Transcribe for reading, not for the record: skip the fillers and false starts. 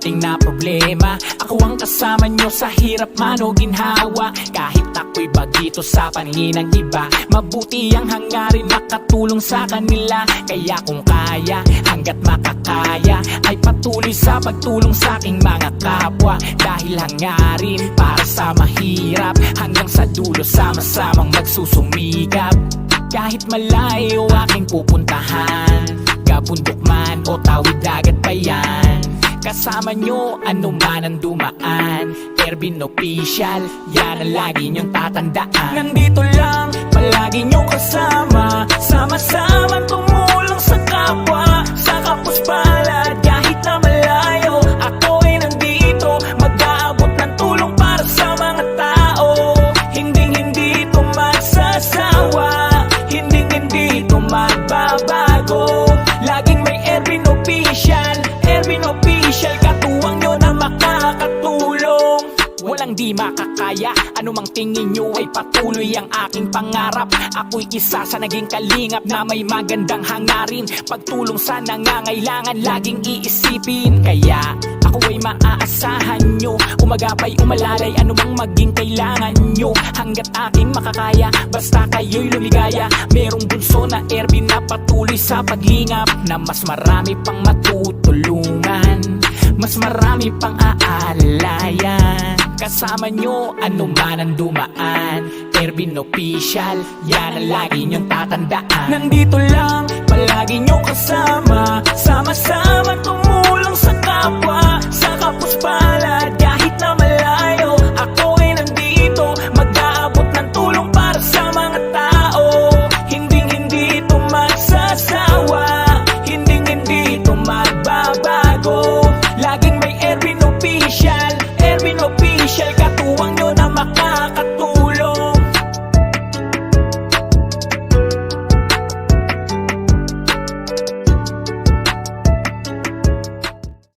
dumating na problema, ako ang kasama nyo sa hirap man o ginhawa. Kahit ako'y bagito sa paningin ng iba, mabuti ang hangarin makatulong sa kanila. Kaya kung kaya, hanggat makakaya, ay patuloy sa pagtulong sa aking mga kapwa. Dahil hangarin para sa mahirap, hanggang sa dulo sama-samang magsusumikap. Kahit malayo aking pupuntahan, kabundok man o tawid dagat pa yan, kasama nyo ano man ang dumaan. Ervin Official, yan ang lagi nyong tatandaan. Nandito lang, palagi nyong kasama, sama-sama tumulong sa kapwa, sa kapos palad. Kahit na malayo, ako ay nandito, mag-aabot ng tulong para sa mga tao. Hindi ito magsasawa, hindi ito magbabago. Laging may Ervin Official, Ervin Official, katuwang nyo na makakatulong. Walang di makakaya, anumang tingin nyo ay patuloy ang aking pangarap. Ako'y isa sa naging kalingap na may magandang hangarin, pagtulong sa nangangailangan laging iisipin. Kaya ako ay maaasahan nyo, umagapay umalalay anumang maging kailangan nyo. Hanggat aking makakaya, basta kayo'y lumigaya. Merong bunso na Ervin na patuloy sa paglingap, na mas marami pang matutulungan, mas marami pang aalalayan. Kasama nyo ano man ang dumaan, Ervin Official, yan ang lagi nyong tatandaan. Nandito lang, palagi nyo kasama, sama-sama tumulong sa kapwa, sa kapos palad.